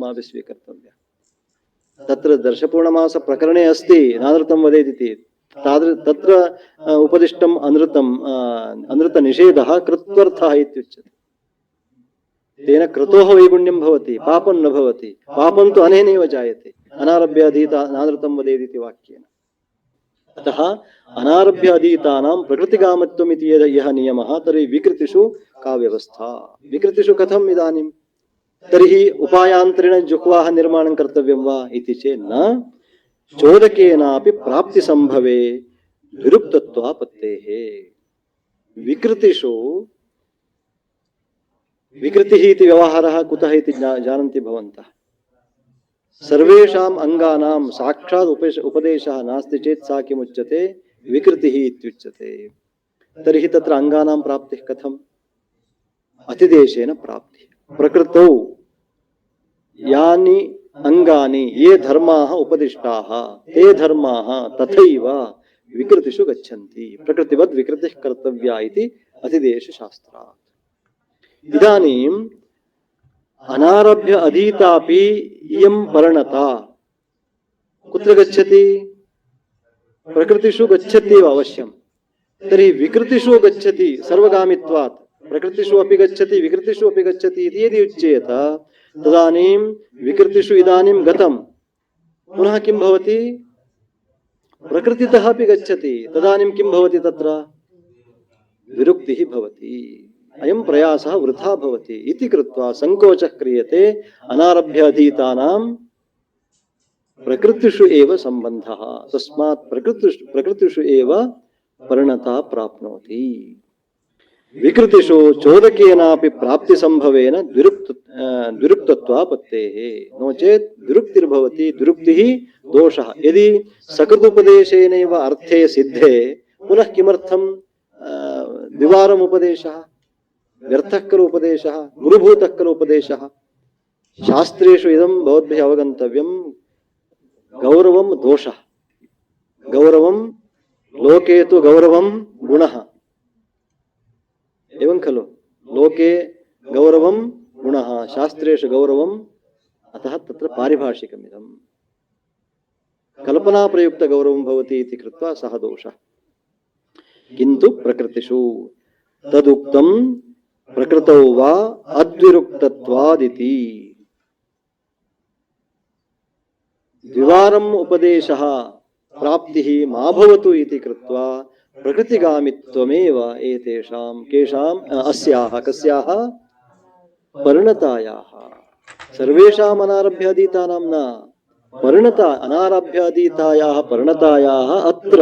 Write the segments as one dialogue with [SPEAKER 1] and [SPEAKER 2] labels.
[SPEAKER 1] अस्माभिः स्वीकर्तव्यः। तत्र दर्शपूर्णमास प्रकरणे अस्ति नानृतं वदेदिति, तत्र उपदिष्टम् अनृतम् अनृतनिषेधः कृत्वर्थः इत्युच्यते। तेन कृतोः वैगुण्यं भवति, पापं न भवति। पापं तु अनेनैव जायते, अनारभ्य अधीता नानृतं वदेदिति वाक्येन। अतः अनारभ्य अधीतानां प्रकृतिगामत्वम् इति यः नियमः, तर्हि विकृतिषु का व्यवस्था? विकृतिषु कथम् इदानीं? तर्हि उपायान्तरेण जुह्वाः निर्माणं कर्तव्यं वा इति चेत् न, चोदकेनापि प्राप्तिसम्भवे विरुक्तत्वापत्तेः। विकृतिषु विकृतिः इति व्यवहारः कुतः इति जानन्ति भवन्तः। सर्वेषाम् अंगानां साक्षात् उपदेशः नास्ति चेत् सा किमुच्यते? विकृतिः इत्युच्यते। तर्हि तत्र अंगानां प्राप्तिः कथम्? अतिदेशेन प्राप्तिः। प्रकृतौ यानि अंगानि, ये धर्माः उपदिष्टाः, ते धर्माः तथैव विकृतिषु गच्छन्ति। प्रकृतिवद् विकृतिः कर्तव्या इति अतिदेशशास्त्रात्। इदानीम् अनारभ्य अधीतापि इयं परिणता कुत्र गच्छति? प्रकृतिषु गच्छति एव अवश्यं। तर्हि विकृतिषु गच्छति सर्वगामित्वात्। प्रकृतिषु अपि गच्छति विकृतिषु अपि गच्छति इति यदि उच्येत, तदानीं विकृतिषु इदानीं गतं, पुनः किं भवति? प्रकृतितः अपि गच्छति, तदानीं किं भवति? तत्र विरुक्तिः भवति। अयं प्रयासः वृथा भवति इति कृत्वा संकोचः क्रियते। अनारभ्य अधीतानां प्रकृतिषु एव सम्बन्धः, तस्मात् प्रकृतिषु एव परिणता प्राप्नोति। विकृतिषु चोदकेनापि प्राप्तिसम्भवेन द्विरुक्तत्वापत्तेः। नो चेत् द्विरुक्तिर्भवति। द्विरुक्तिः दोषः। यदि सकृदुपदेशेनैव अर्थे सिद्धे, पुनः किमर्थं द्विवारम् उपदेशः? व्यर्थः खलु उपदेशः, गुरुभूतः खलु उपदेशः। शास्त्रेषु इदं भवद्भिः अवगन्तव्यं। गौरवं दोषः, गौरवं लोके तु गौरवं गुणः। एवं खलु? लोके गौरवं गुणः, शास्त्रेषु गौरवम्, अतः तत्र पारिभाषिकमिदं। कल्पनाप्रयुक्तगौरवं भवति इति कृत्वा सः दोषः। किन्तु प्रकृतिषु तदुक्तं प्रकृतौ वा अद्विरुक्तत्वादिति। द्विवारम् उपदेशः प्राप्तिः मा भवतु इति कृत्वा प्रकृतिगामित्वमेव एतेषां केषाम् अस्याः कस्याः परिणतायाः। सर्वेषाम् अनारभ्य अधीतानां न, परिणता अनारभ्य अधीतायाः परिणतायाः अत्र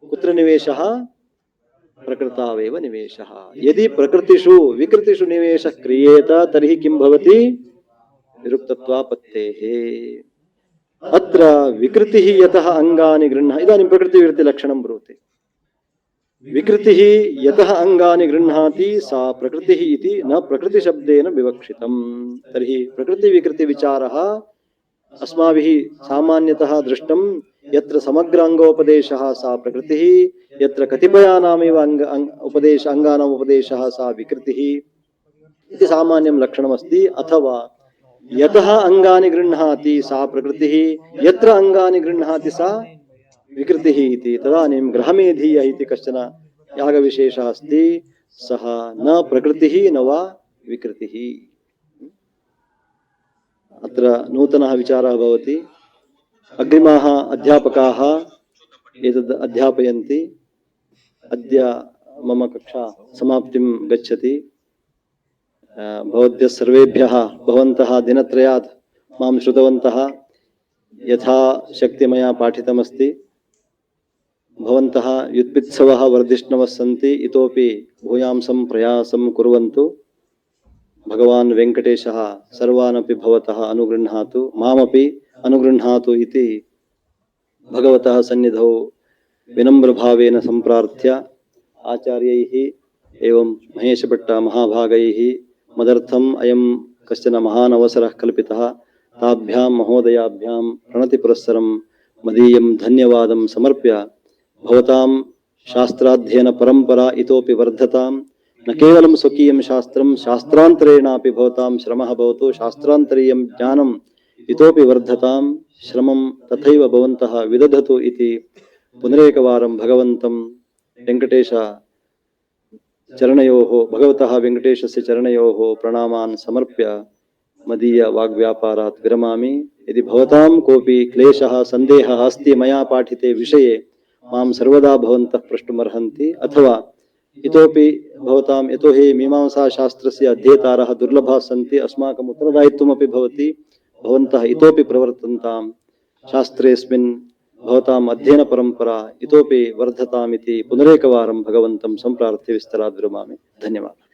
[SPEAKER 1] कुत्र निवेशः? प्रकृतावेव निवेशः। यदि प्रकृतिषु विकृतिषु निवेशः क्रियेत, तर्हि किं भवति? विरुक्तत्वापत्तेः। अत्र विकृतिः यतः अंगानि गृह्णाति, इदानीं प्रकृतिविकृतिलक्षणं ब्रूते। विकृतिः यतः अंगानि गृह्णाति सा प्रकृतिः इति न प्रकृतिशब्देन विवक्षितम्। तर्हि प्रकृतिविकृतिविचारः अस्माभिः सामान्यतः दृष्टं। यत्र समग्रांगोपदेशः सा प्रकृतिः, यत्र कतिपयानामेव अंगानाम् उपदेशः सा विकृतिः इति सामान्यं लक्षणमस्ति। अथवा यतः अंगानि गृह्णाति सा प्रकृतिः, यत्र अंगानि गृह्णाति सा विकृतिः इति। तदानीं ग्रहमेधीयः इति कश्चन यागविशेषः अस्ति, सः न प्रकृतिः न वा विकृतिः। अत्र नूतनः विचारः भवति। अग्रिमाः अध्यापकाः एतद् अध्यापयन्ति। अद्य मम कक्षा समाप्तिं गच्छति। भवद्भ्यः सर्वेभ्यः भवन्तः दिनत्रयात् मां श्रुतवन्तः, यथा शक्ति मया पाठितमस्ति। भवन्तः युत्पित्सवः वर्धिष्णवः सन्ति, इतोपि भूयांसं प्रयासं कुर्वन्तु। भगवान् वेङ्कटेशः सर्वानपि भवतः अनुगृह्णातु, मामपि अनुगृह्णातु इति भगवतः सन्निधौ विनम्रभावेन सम्प्रार्थ्य आचार्यैः एवं महेशभट्ट महाभागैः मदर्थम् अयं कश्चन महान् अवसरः कल्पितः। ताभ्यां महोदयाभ्यां प्रणतिपुरस्सरं मदीयं धन्यवादं समर्प्य भवतां शास्त्राध्ययन परंपरा इतोपि वर्धतां, न केवलं स्वकीयं शास्त्रं शास्त्रान्तरेणापि भवतां श्रमः भवतु शास्त्रान्तरीयं ज्ञानम् इतोपि वर्धतां श्रमं तथैव भवन्तः विदधतु इति पुनरेकवारं भगवन्तं वेङ्कटेश चरणयोः भगवतः वेङ्कटेशस्य चरणयोः प्रणामान् समर्प्य मदीय वाग्व्यापारात् विरमामि। यदि भवतां कोऽपि क्लेशः सन्देहः अस्ति मया पाठिते विषये मां सर्वदा भवन्तः प्रष्टुमर्हन्ति अथवा इतोपि भवतां यतोहि मीमांसाशास्त्रस्य अध्येतारः दुर्लभाः सन्ति अस्माकम् उत्तरदायित्वमपि भवति भवन्तः इतोपि प्रवर्तन्तां शास्त्रेऽस्मिन् भवताम् अध्ययनपरम्परा इतोपि वर्धतामिति पुनरेकवारं भगवन्तं सम्प्रार्थ्य विस्तरात् विरमामि। धन्यवादः।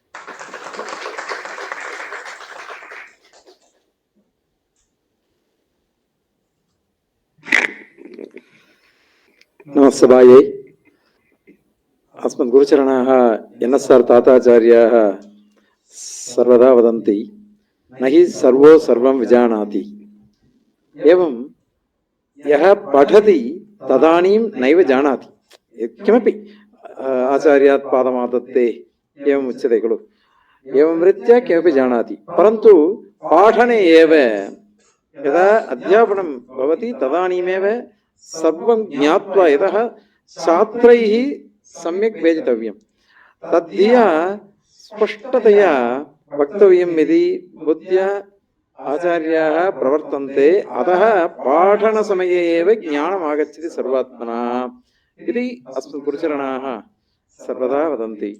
[SPEAKER 2] नमस्ते। अस्मद्गुरुचरणाः NSR ताताचार्याः सर्वदा वदन्ति न हि सर्वो सर्वं विजानाति। एवं यः पठति तदानीं नैव जानाति किमपि आचार्यात् पादमादत्ते एवम् उच्यते खलु। एवं रीत्या किमपि जानाति परन्तु पाठने एव यदा अध्यापनं भवति तदानीमेव सर्वं ज्ञात्वा यतः छात्रैः सम्यक् वेदितव्यं तद्धिया स्पष्टतया वक्तव्यम् इति बुद्ध्या आचार्याः प्रवर्तन्ते। अतः पाठनसमये एव ज्ञानम् आगच्छति सर्वात्मना इति अस्मद्गुरुचरणाः सर्वदा वदन्ति।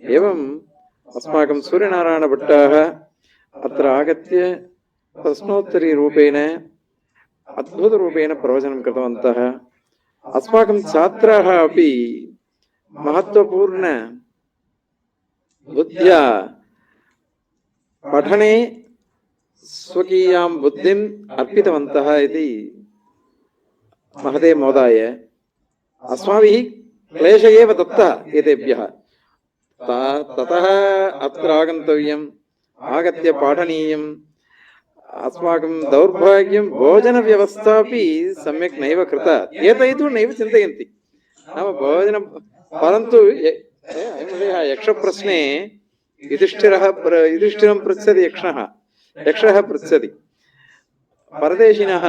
[SPEAKER 2] एवम् अस्माकं सूर्यनारायणभट्टाः अत्र आगत्य प्रश्नोत्तरीरूपेण अद्भुतरूपेण प्रवचनं कृतवन्तः। अस्माकं छात्राः अपि महत्त्वपूर्ण बुद्ध्या पठने स्वकीयां बुद्धिम् अर्पितवन्तः इति महते मोदाय अस्माभिः क्लेश एव दत्तः एतेभ्यः। ततः अत्र आगन्तव्यम् आगत्य पाठनीयम्। अस्माकं दौर्भाग्यं भोजनव्यवस्थापि सम्यक् नैव कृता। एतैः तु नैव चिन्तयन्ति नाम भोजनं परन्तु यक्षप्रश्ने युधिष्ठिरं पृच्छति यक्षः पृच्छति परदेशिनः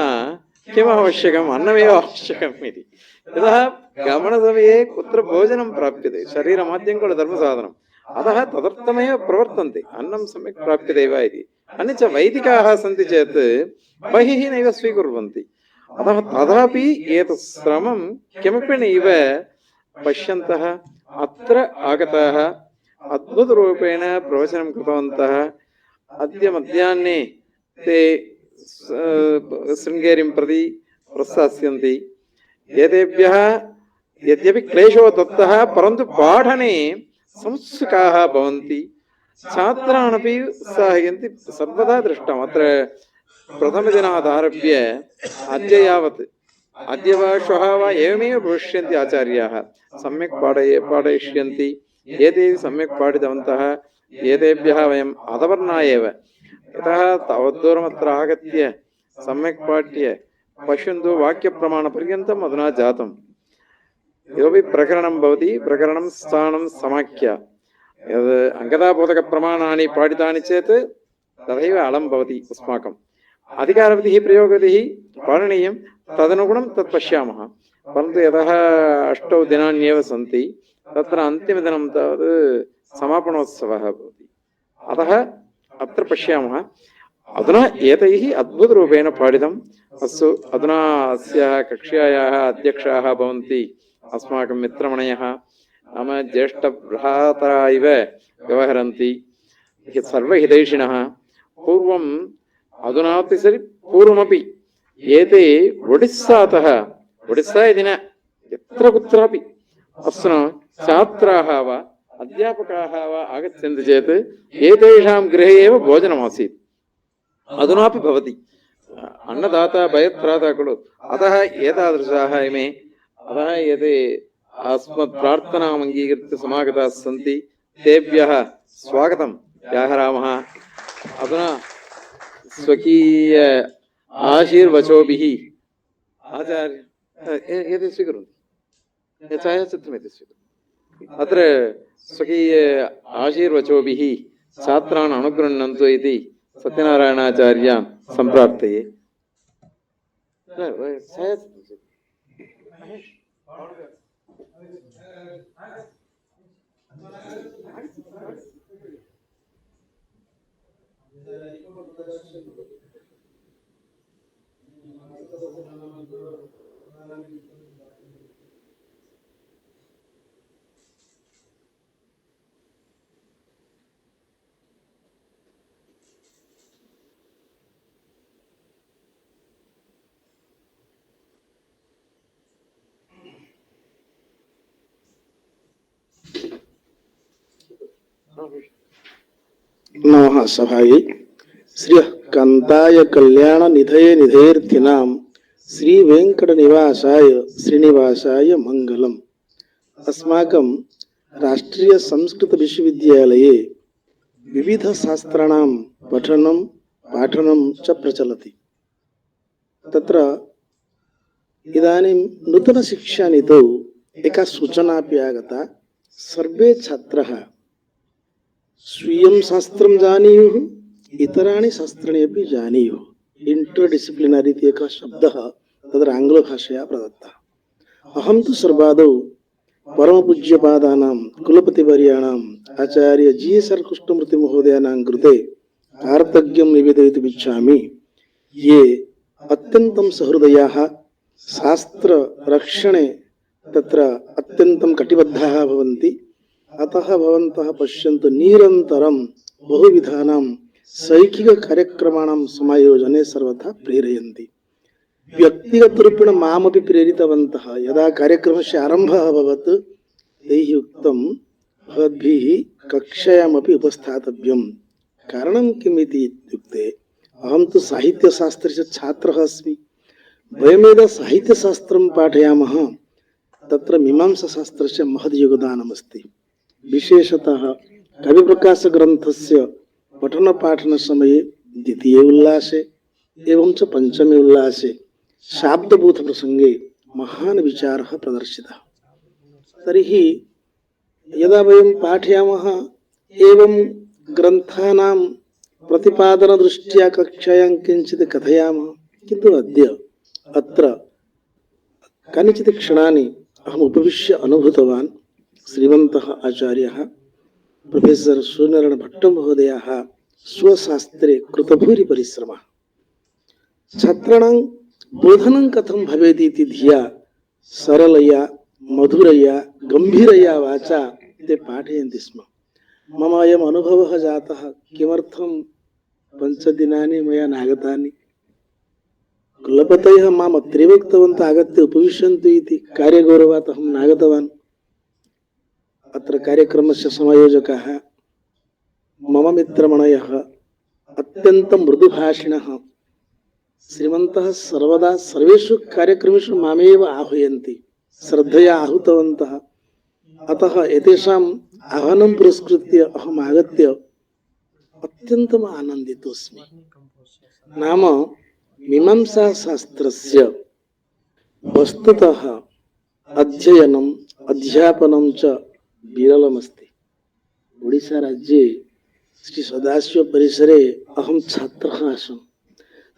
[SPEAKER 2] किम् आवश्यकम् अन्नमेव आवश्यकम् इति। यतः गमनसमये कुत्र भोजनं प्राप्यते शरीरमाद्यं खलु धर्मसाधनम् अतः तदर्थमेव प्रवर्तन्ते अन्नं सम्यक् प्राप्यते वा इति। अन्यच्च वैदिकाः सन्ति चेत् बहिः नैव स्वीकुर्वन्ति। अतः तथापि एतत् श्रमं किमपि नैव पश्यन्तः अत्र आगताः अद्भुतरूपेण प्रवचनं कृतवन्तः। अद्य मध्याह्ने ते शृङ्गेरीं प्रति प्रस्थास्यन्ति। एतेभ्यः यद्यपि क्लेशो दत्तः परन्तु पाठने संस्काः भवन्ति। छात्रानपि उत्साहयन्ति सर्वदा दृष्टम्। अत्र प्रथमदिनादारभ्य अद्य यावत् अद्य वा श्वः वा एवमेव भविष्यन्ति आचार्याः सम्यक् पाठयिष्यन्ति। एते सम्यक् पाठितवन्तः एतेभ्यः वयम् अधवर्णा एव। यतः तावद्दूरमत्र आगत्य सम्यक् पाठ्य पश्यन्तु वाक्यप्रमाणपर्यन्तम् अधुना जातम्। इतोपि प्रकरणं भवति प्रकरणं स्थानं समाख्य यद् अङ्गदाबोधकप्रमाणानि पाठितानि चेत् तथैव अलं भवति। अस्माकम् अधिकारविधिः प्रयोगविधिः पाठनीयं तदनुगुणं तत् पश्यामः। परन्तु यतः 8 दिनान्येव सन्ति तत्र अन्तिमदिनं तावत् समापनोत्सवः भवति। अतः अत्र पश्यामः। अधुना एतैः अद्भुतरूपेण पाठितम्। अस्तु अधुना अस्याः कक्ष्यायाः अध्यक्षाः भवन्ति अस्माकं मित्रमणयः नाम ज्येष्ठभ्रातरा इव व्यवहरन्ति सर्वहितैषिणः। पूर्वम् अधुनापि सरि पूर्वमपि एते ओडिस्सातः ओडिस्सा इति न यत्र कुत्रापि अस्तु छात्राः वा अध्यापकाः वा आगच्छन्ति चेत् एतेषां गृहे एव भोजनमासीत् अधुनापि भवति। अन्नदाता भयत्राता खलु। अतः एतादृशाः इमे अतः एते अस्मत् प्रार्थनाम् अङ्गीकृत्य समागताः सन्ति। तेभ्यः स्वागतं व्याहरामः। अधुना स्वकीय आशीर्वचोभिः आचार्य एतत् स्वीकुर्वन्तु छायाचित्रम् एतत् स्वीकुर्वन्तु। अत्र स्वकीय आशीर्वचोभिः छात्रान् अनुगृह्णन्तु इति सत्यनारायणाचार्य सम्प्रार्थये।
[SPEAKER 3] नमः सभायै। श्री कांताय कल्याण निधये निधेर्थिनां श्री वेंकटनिवासाय श्रीनिवासाय मंगलम्। अस्माकं राष्ट्रीय संस्कृत विश्वविद्यालये विविध शास्त्राणां पठनं पाठनं च प्रचलति। तत्र इदानीं नूतन शिक्षानीतौ एका सूचना अपि आगता। सर्वे छात्राः स्वीयं शास्त्रं जानीयुः, इतराणि शास्त्राणि अपि जानीयुः। इंटरडिसिप्लिनरी इति एकः शब्दः तत्र आङ्ग्लभाषया प्रदत्तः। अहं तु सर्वादौ परमपूज्यपादानां कुलपतिवर्याणाम् आचार्य GSR कृष्णमूर्तिमहोदयानां कृते कार्तज्ञं निवेदयितुम् इच्छामि। ये अत्यन्तं सहृदयाः, शास्त्ररक्षणे तत्र अत्यन्तं कटिबद्धाः भवन्ति। अतः भवन्तः पश्यन्तु, निरन्तरं बहुविधानां शैक्षिककार्यक्रमाणां समायोजने सर्वथा प्रेरयन्ति। व्यक्तिगतरूपेण मामपि प्रेरितवन्तः। यदा कार्यक्रमस्य आरम्भः अभवत् तैः उक्तं भवद्भिः कक्षायामपि उपस्थातव्यं। कारणं किम् इति इत्युक्ते, अहं तु साहित्यशास्त्रस्य छात्रः अस्मि। वयं यदा साहित्यशास्त्रं पाठयामः तत्र मीमांसाशास्त्रस्य महद् योगदानमस्ति। विशेषतः कविप्रकाशग्रन्थस्य पठनपाठनसमये द्वितीये उल्लासे एवं च पञ्चमे उल्लासे शाब्दबोधप्रसङ्गे महान् विचारः प्रदर्शितः। तर्हि यदा वयं पाठयामः एवं ग्रन्थानां प्रतिपादनदृष्ट्या कक्षायां किञ्चित् कथयामः, किन्तु अद्य अत्र कानिचित् क्षणानि अहम् उपविश्य अनुभूतवान्। श्रीमन्तः आचार्यः प्रोफेसर् सूर्यनारायण भट्टमहोदयः स्वशास्त्रे कृतभूरि परिश्रमः। छात्राणां बोधनं कथं भवेत् इति धिया सरलया मधुरया गम्भीरया वाचा ते पाठयन्ति स्म। मम अयम् अनुभवः जातः। किमर्थं 5 दिनानि मया नागतानि। कुलपतयः माम् अत्रैव उक्तवन्तः आगत्य उपविशन्तु इति। कार्यगौरवात् अहं नागतवान्। अत्र कार्यक्रमस्य समायोजकाः मम मित्रमणयः अत्यन्तं मृदुभाषिणः। श्रीमन्तः सर्वदा सर्वेषु कार्यक्रमेषु मामेव आह्वयन्ति, श्रद्धया आहूतवन्तः। अतः एतेषाम् आह्वानं पुरस्कृत्य अहम् आगत्य अत्यन्तम् आनन्दितोऽस्मि। नाम मीमांसाशास्त्रस्य वस्तुतः अध्ययनम् अध्यापनं च विरलमस्ति। ओडिशा राज्ये श्री सदाशिव परिसरे अहं छात्रः आसम्।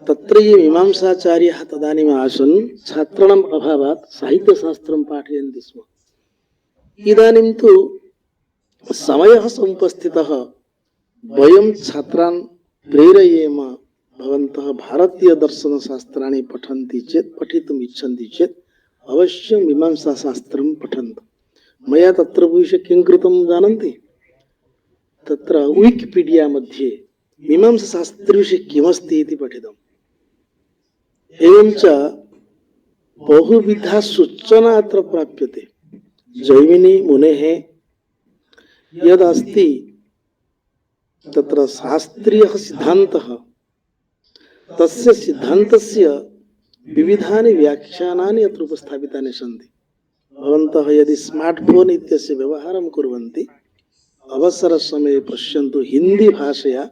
[SPEAKER 3] तत्र ये मीमांसाचार्याः तदानीम् आसन्, छात्राणाम् अभावात् साहित्यशास्त्रं पाठयन्ति स्म। इदानीं तु समयः समुपस्थितः। वयं छात्रान् प्रेरयेम। भवन्तः भारतीयदर्शनशास्त्राणि पठन्ति चेत्, पठितुम् इच्छन्ति चेत् अवश्यं मीमांसाशास्त्रं पठन्तु। मया तत्र विषये किं कृतं जानन्ति? तत्र विकिपीडिया मध्ये मीमांसाशास्त्रविषये किमस्ति इति पठितम्। एवं च बहुविधा सूचना अत्र प्राप्यते। जैमिनी मुनेः यदस्ति तत्र शास्त्रीयः सिद्धान्तः, तस्य सिद्धान्तस्य विविधानि व्याख्यानानि अत्र उपस्थापितानि सन्ति। भवन्तः यदि स्मार्ट्फोन् इत्यस्य व्यवहारं कुर्वन्ति, अवसरसमये पश्यन्तु, हिंदी भाषया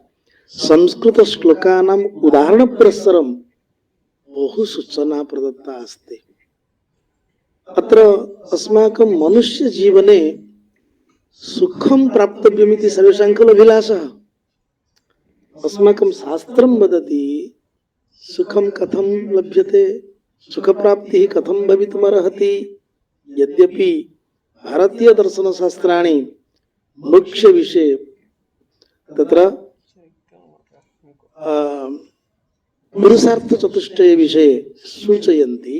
[SPEAKER 3] संस्कृतश्लोकानाम् उदाहरणप्रसरं बहु सूचना प्रदत्ता अस्ति। अत्र अस्माकं मनुष्यजीवने सुखम प्राप्तव्यमिति सर्वेषां खलु अभिलाषः। अस्माकं शास्त्रं वदति सुखं कथं लभ्यते, सुखप्राप्तिः कथं भवितुमर्हति। यद्यपि भारतीय दर्शनशास्त्राणि मोक्षविषये तत्र पुरुषार्थचतुष्टय विषये सूचयन्ति,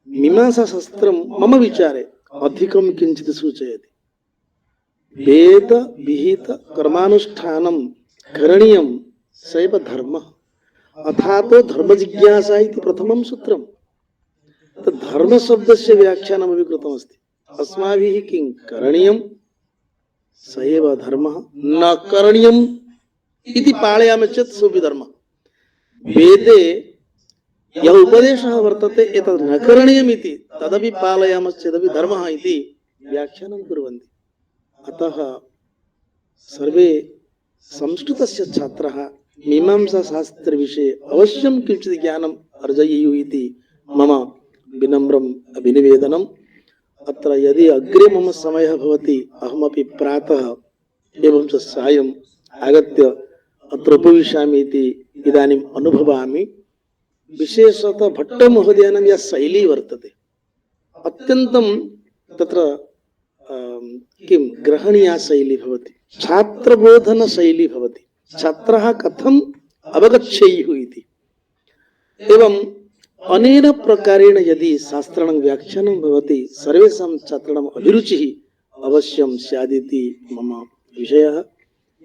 [SPEAKER 3] मीमांसाशास्त्रं मम विचारे अधिकं किञ्चित् सूचयति। वेद विहित कर्मानुष्ठानं करणीयं सैव धर्मः, अथातो धर्म जिज्ञासा इति प्रथमं सूत्रं। तत् धर्मशब्दस्य व्याख्यानमपि कृतमस्ति। अस्माभिः किं करणीयं स एव धर्मः, न करणीयम् इति पालयामः चेत् सोऽपि धर्मः। वेदे यः उपदेशः वर्तते एतत् न करणीयमिति तदपि पालयामश्चेदपि धर्मः इति व्याख्यानं कुर्वन्ति। अतः सर्वे संस्कृतस्य छात्राः मीमांसाशास्त्रविषये अवश्यं किञ्चित् ज्ञानम् अर्जयेयुः इति मम विनम्रम् अभिनिवेदनम्। अत्र यदि अग्रे मम समयः भवति अहमपि प्रातः एवं च सायम् आगत्य अत्र उपविशामि इति इदानीम् अनुभवामि। विशेषतः भट्टमहोदयानां या शैली वर्तते अत्यन्तं तत्र किं ग्रहणीया शैली भवति, छात्रबोधन शैली भवति। छात्रः कथम् अवगच्छेयुः इति। एवं अनेन प्रकारेण यदि शास्त्राणां व्याख्यानं भवति सर्वेषां छात्राणाम् अभिरुचिः अवश्यं स्यादिति मम विषयः।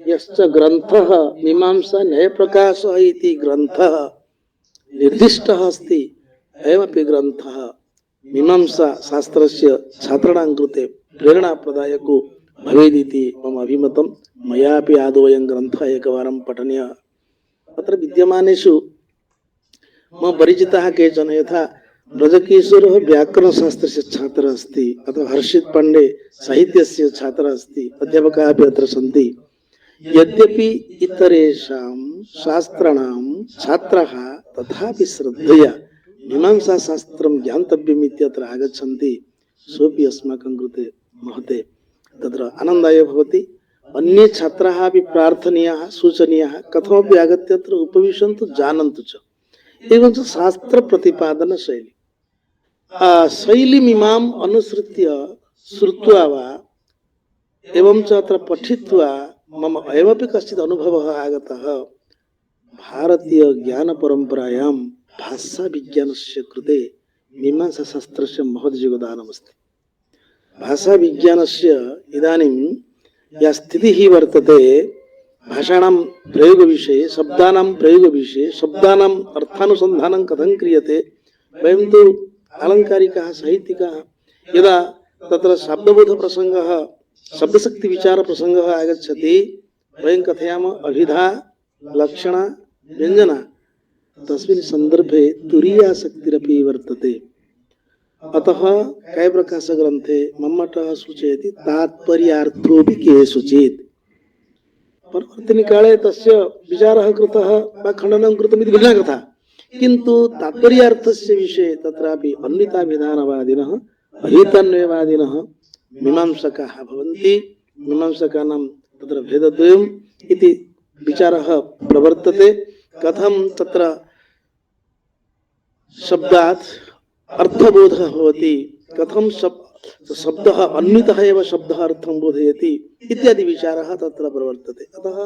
[SPEAKER 3] यश्च ग्रन्थः मीमांसा न्यायप्रकाशः इति ग्रन्थः निर्दिष्टः अस्ति, अयमपि ग्रन्थः मीमांसा शास्त्रस्य छात्राणां कृते प्रेरणाप्रदायको भवेदिति मम अभिमतं। मयापि आदौ अयं ग्रन्थः एकवारं पठनीयः। अत्र विद्यमानेषु मम परिचिताः केचन, यथा ब्रजकिशोरः व्याकरणशास्त्रस्य छात्रः अस्ति, अथवा हर्षित पाण्डे साहित्यस्य छात्रः अस्ति, अध्यापकाः अपि अत्र सन्ति। यद्यपि इतरेषां शास्त्राणां छात्राः तथापि श्रद्धया मीमांसाशास्त्रं ज्ञातव्यम् इत्यत्र आगच्छन्ति, सोऽपि अस्माकं कृते महते तत्र आनन्दाय भवति। अन्ये छात्राः अपि प्रार्थनीयाः, सूचनीयाः, कथमपि आगत्य अत्र उपविशन्तु, जानन्तु च। एवं च शास्त्रप्रतिपादनशैली शैलीमिमाम् अनुसृत्य श्रुत्वा वा एवं च अत्र पठित्वा मम अयमपि कश्चित् अनुभवः आगतः। भारतीय ज्ञानपरम्परायां भाषाविज्ञानस्य कृते मीमांसाशास्त्रस्य महत् योगदानमस्ति। भाषाविज्ञानस्य इदानीं या स्थितिः वर्तते, भाषाणां प्रयोगविषये, शब्दानां प्रयोगविषये, शब्दानाम् अर्थानुसन्धानं कथं क्रियते। वयं तु आलङ्कारिकाः, साहित्यिकाः, यदा तत्र शब्दबोधप्रसङ्गः, शब्दशक्तिविचारप्रसङ्गः आगच्छति, वयं कथयामः अभिधा, लक्षणा, व्यञ्जना। तस्मिन् सन्दर्भे तुरीयासक्तिरपि वर्तते। अतः काव्यप्रकाशग्रन्थे मम्मटः सूचयति तात्पर्यार्थोऽपि केषुचित्। परवर्तिनिकाले तस्य विचारः कृतः वा खण्डनं कृतमिति भिन्ना कथा, किन्तु तात्पर्यार्थस्य विषये तत्रापि अन्विताभिधानवादिनः, अहितान्वयवादिनः मीमांसकाः भवन्ति। मीमांसकानां तत्र भेदद्वयम् इति विचारः प्रवर्तते। कथं तत्र शब्दात् अर्थबोधः भवति, कथं शब्दः अन्वितः एव शब्दः अर्थं बोधयति इत्यादि विचारः तत्र प्रवर्तते। अतः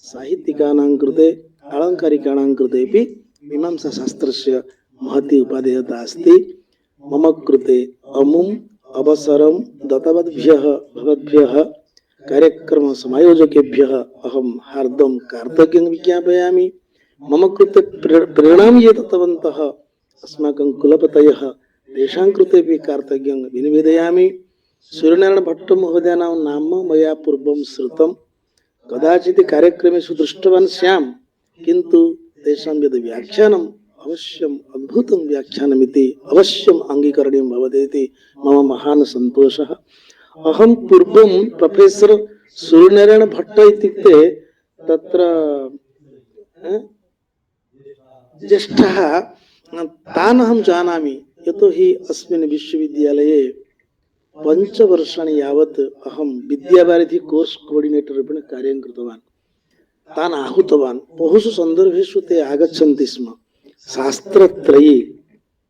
[SPEAKER 3] साहित्यिकानां कृते, आलङ्कारिकाणां कृतेपि मीमांसाशास्त्रस्य महती उपादेयता अस्ति। मम कृते अमुम् अवसरं दत्तवद्भ्यः भवद्भ्यः कार्यक्रमसमायोजकेभ्यः अहं हार्दं कार्तज्ञं विज्ञापयामि। मम कृते प्रेरणां ये दत्तवन्तः अस्माकं कुलपतयः, तेषां कृतेपि कार्तज्ञं विनिवेदयामि। सूर्यनारायणभट्टमहोदयानां नाम मया पूर्वं श्रुतं, कदाचित् कार्यक्रमेषु दृष्टवान् स्याम्, किन्तु तेषां यद् व्याख्यानम् अवश्यम् अद्भुतं व्याख्यानमिति अवश्यम् अङ्गीकरणीयं भवतीति मम महान् सन्तोषः। अहं पूर्वं प्रोफेसर् सूर्यनारायणभट्ट इत्युक्ते तत्र ज्येष्ठः तान् अहं जानामि, यतोहि अस्मिन् विश्वविद्यालये पञ्चवर्षाणि यावत् अहं विद्यावारिधि कोर्स कोऑर्डिनेटर रूपेण कार्यं कृतवान्। तान् आहूतवान्। बहुषु सन्दर्भेषु ते आगच्छन्ति स्म। शास्त्रत्रये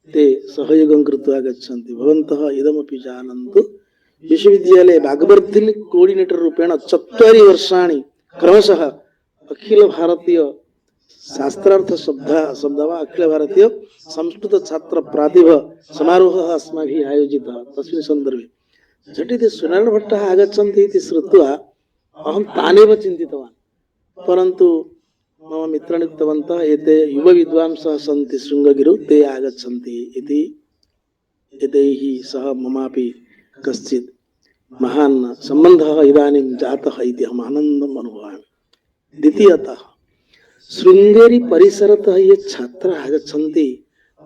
[SPEAKER 3] ते सहयोगं कृत्वा आगच्छन्ति। भवन्तः इदमपि जानन्तु, विश्वविद्यालये भागवर्धिनी कोऑर्डिनेटर रूपेण 4 वर्षाणि क्रमशः अखिल भारतीय शास्त्रार्थ शब्द वा अखिल भारतीय संस्कृत छात्र प्रातिभ समारोहः अस्माभिः आयोजितः। तस्मिन् सन्दर्भे झटिति सुनारायण भट्टः आगच्छन्ति इति श्रुत्वा अहं तानेव चिन्तितवान्। परन्तु मम मित्राणि उक्तवन्तः एते युवविद्वांसः सन्ति शृङ्गगिरौ, ते आगच्छन्ति इति। एतैः सह ममापि कश्चित् महान् सम्बन्धः इदानीं जातः इति अहम् आनन्दम् अनुभवामि। द्वितीयतः शृङ्गेरी परिसरतः ये छात्राः आगच्छन्ति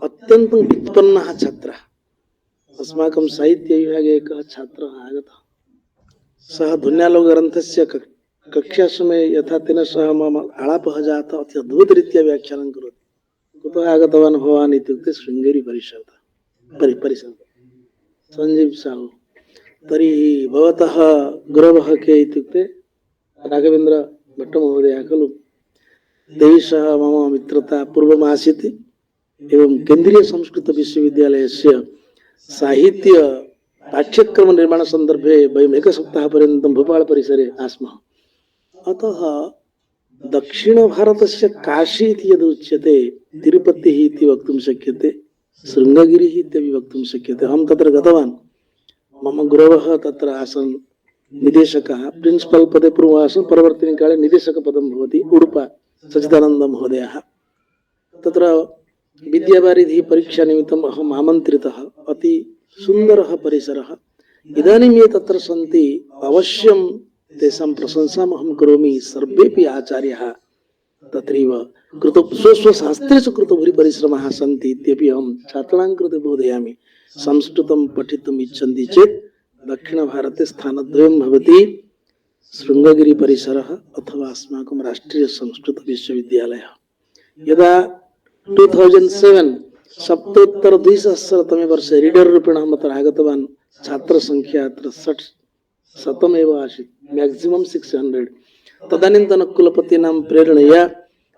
[SPEAKER 3] अत्यन्तं व्युत्पन्नाः छात्राः। अस्माकं साहित्यविभागे एकः छात्रः आगतः। सः ध्वन्यालोकग्रन्थस्य कक्षासमये यथा तेन सह मम आलापः जातः अति अद्भुतरीत्या व्याख्यानं करोति। कुतः आगतवान् भवान् इत्युक्ते शृङ्गेरी परिसरतः सञ्जीव साहु। तर्हि भवतः गुरवः के इत्युक्ते राघवेन्द्र भट्टमहोदयः खलु। तैः सह मम मित्रता पूर्वमासीत्। एवं केन्द्रीय संस्कृत विश्वविद्यालयस्य साहित्य पाठ्यक्रम निर्माण सन्दर्भे वयम् एकसप्ताहपर्यन्तं भोपाल परिसरे आस्मः। अतः दक्षिण भारतस्य काशी इति यदुच्यते तिरुपतिः इति वक्तुं शक्यते, शृङ्गगिरिः इत्यपि वक्तुं शक्यते। अहं तत्र गतवान्। मम गुरवः तत्र आसन् निदेशकः। प्रिन्सिपल् पदे पूर्वम् आसन्, परवर्तिनि काले निदेशकपदं भवति। उडुपा सच्चिदानन्द महोदयः। तत्र विद्यावारिधिः परीक्षा निमित्तम् अहम् आमन्त्रितः। अति सुन्दरः परिसरः। इदानीं ये तत्र सन्ति अवश्यं तेषां प्रशंसाम् अहं करोमि। सर्वेपि आचार्याः तत्रैव स्वस्वशास्त्रेषु कृतभूरि परिश्रमाः सन्ति इत्यपि अहं छात्राणां कृते बोधयामि। संस्कृतं पठितुम् इच्छन्ति चेत् दक्षिणभारते स्थानद्वयं भवति, शृङ्गगिरि परिसरः अथवा अस्माकं राष्ट्रीय संस्कृत विश्वविद्यालयः। यदा 2007 सप्तोत्तर 2000तमे वर्षे रीडर् रूपेण अहम् अत्र आगतवान्, छात्रसङ्ख्या अत्र 60 एव आसीत्, मैक्सिमम् 600। तदानीन्तनकुलपतीनां प्रेरणया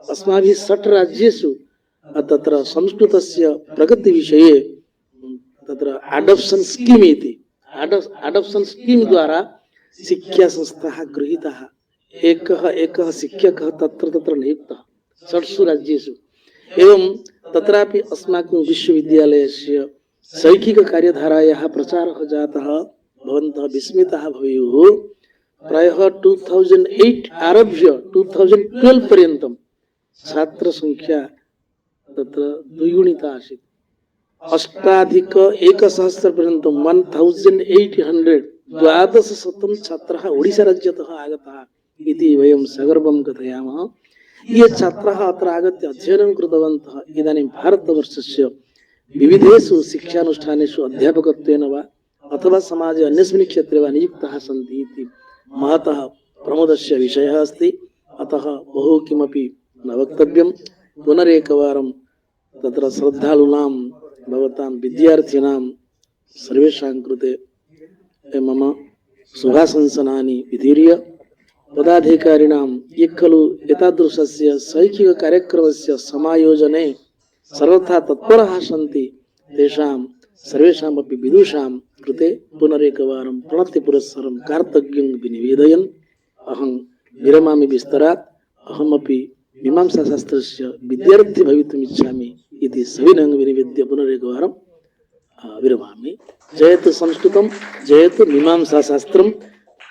[SPEAKER 3] अस्माभिः 60 राज्येषु तत्र संस्कृतस्य प्रगतिविषये तत्र अडॉप्शन स्कीम् इति अडॉप्शन स्कीम् द्वारा शिक्षासंस्थाः गृहीताः। एकः शिक्षकः तत्र नियुक्तः 6 राज्येषु। एवं तत्रापि अस्माकं विश्वविद्यालयस्य शैक्षिककार्यधारायाः प्रचारः जातः। भवन्तः विस्मिताः भवेयुः। प्रायः 2008 आरभ्य 2012 पर्यन्तं छात्रसङ्ख्या तत्र द्विगुणिता आसीत्। 8,100 पर्यन्तं 1800 1200 छात्राः ओडिशाराज्यतः आगताः इति वयं सगर्वं कथयामः। ये छात्राः अत्र आगत्य अध्ययनं कृतवन्तः इदानीं भारतवर्षस्य विविधेषु शिक्षानुष्ठानेषु अध्यापकत्वेन वा अथवा समाजे अन्यस्मिन् क्षेत्रे वा नियुक्ताः सन्ति इति महतः प्रमोदस्य विषयः अस्ति। अतः बहु किमपि न वक्तव्यं। पुनरेकवारं तत्र श्रद्धालूनां भवतां विद्यार्थिनां सर्वेषां कृते मम शुभाशंसनानि विधीर्य पदाधिकारिणां ये खलु एतादृशस्य शैक्षिककार्यक्रमस्य समायोजने सर्वथा तत्पराः सन्ति तेषां सर्वेषामपि विदुषां कृते पुनरेकवारं प्रणतिपुरस्सरं कार्तज्ञं विनिवेदयन् अहं विरमामि विस्तरात्। अहमपि मीमांसाशास्त्रस्य विद्यार्थी भवितुम् इच्छामि इति सविनयं विनिवेद्य पुनरेकवारं विरमामि। जयतु संस्कृतं, जयतु मीमांसाशास्त्रं।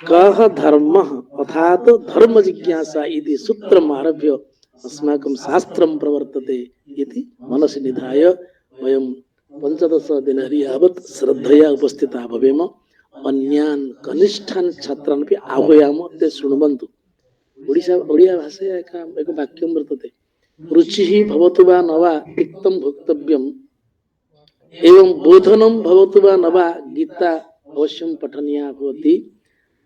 [SPEAKER 3] कः धर्मः अर्थात् धर्म जिज्ञासा इति सूत्रम् आरभ्य अस्माकं शास्त्रं प्रवर्तते इति मनसि निधाय वयं 15 दिनानि यावत् श्रद्धया उपस्थिताः भवेम। अन्यान् कनिष्ठान् छात्रान् अपि आह्वयामः, ते शृण्वन्तु। ओडिया भाषायां एकं वाक्यं वर्तते, रुचिः भवतु वा न वा तिक्तं भोक्तव्यम्, एवं बोधनं भवतु वा न वा गीता अवश्यं पठनीया भवति।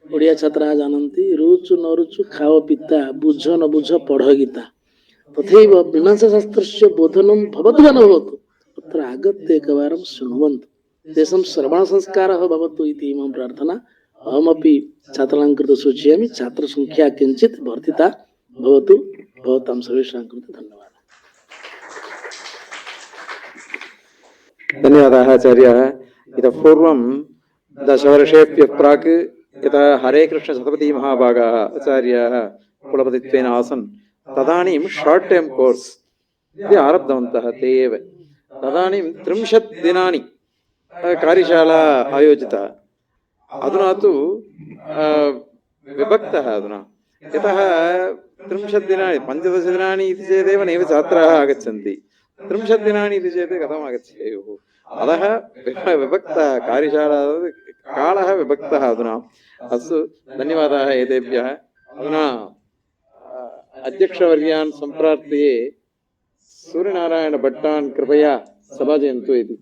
[SPEAKER 3] ओडिया छात्राः जानन्ति, रुचु न रुचु खाओ पिता, बुझ न बुझ पढ़ गीता। तथैव मीमांसाशास्त्रस्य बोधनं भवतु वा न भवतु, अत्र आगत्य एकवारं शृण्वन्तु। तेषां श्रवणसंस्कारः भवतु इति मम प्रार्थना। अहमपि छात्राणां कृते सूचयामि, छात्रसङ्ख्या किञ्चित् वर्धिता भवतु। भवतां सर्वेषां कृते धन्यवादः।
[SPEAKER 2] धन्यवादाः आचार्याः। इतः पूर्वं दशवर्षेभ्यः प्राक् यथा हरे कृष्ण शतपथी महाभागाः आचार्याः कुलपतित्वेन आसन्, तदानीं शार्ट् टर्म् कोर्स् इति आरब्धवन्तः ते एव। तदानीं 30 दिनानि कार्यशाला आयोजिता। अधुना तु विभक्तः अधुना, यतः 30 दिनानि 15 दिनानि इति चेदेव नैव छात्राः आगच्छन्ति। 30 दिनानि इति चेत् कथम् आगच्छेयुः? अतः विभक्तः कार्यशाला, कालः विभक्तः अधुना। अस्तु, धन्यवादाः एतेभ्यः। अधुना अध्यक्षवर्यान् सम्प्रार्थये सूर्यनारायणभट्टान् कृपया सभाजयन्तु इति।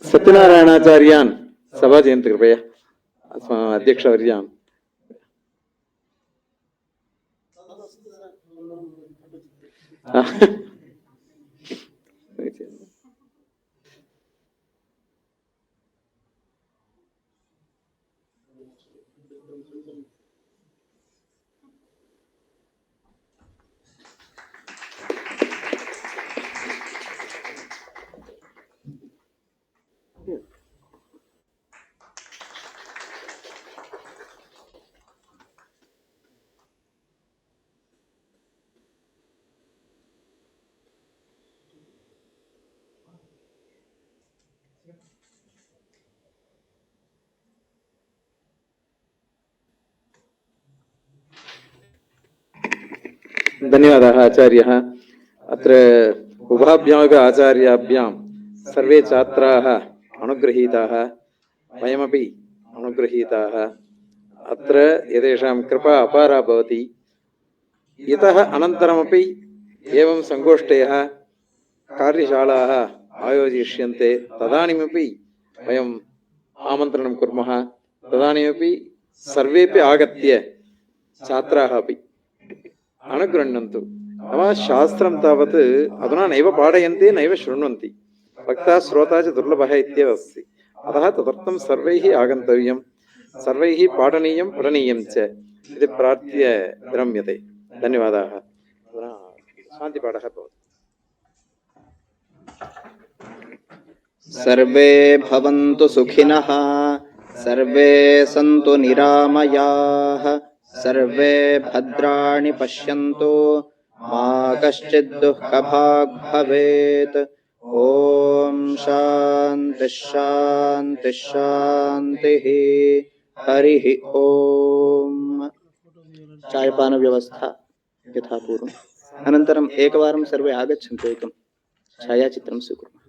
[SPEAKER 2] सत्यनारायणाचार्यान् सभाजयन्तु कृपया, अस्माकम् अध्यक्षवर्यान्। धन्यवादाः आचार्यः। अत्र उभाभ्यामपि आचार्याभ्यां सर्वे छात्राः अनुगृहीताः, वयमपि अनुगृहीताः। अत्र एतेषां कृपा अपारा भवति। इतः अनन्तरमपि एवं सङ्गोष्ठयः, कार्यशालाः आयोजिष्यन्ते। तदानीमपि वयम् आमन्त्रणं कुर्मः। तदानीमपि सर्वेपि आगत्य छात्राः अपि अनुगृह्णन्तु। नाम शास्त्रं तावत् अधुना नैव पाठयन्ति, नैव शृण्वन्ति। वक्ता श्रोता च दुर्लभः इत्येव अस्ति। अतः तदर्थं सर्वैः आगन्तव्यं, सर्वैः पाठनीयं पठनीयं च इति प्रार्थ्य विरम्यते। धन्यवादाः। अधुना शान्तिपाठः भवति।
[SPEAKER 4] सर्वे भवन्तु सुखिनः, सर्वे सन्तु निरामयाः, सर्वे भद्राणि पश्यन्तु, मा कश्चित् दुःखभाग् भवेत्। ॐ शान्तिः शान्तिः शान्तिः। हरिः ॐ। चायपानव्यवस्था यथा पूर्वम्। अनन्तरम् एकवारं सर्वे आगच्छन्तु, एकं छायाचित्रं स्वीकुर्मः।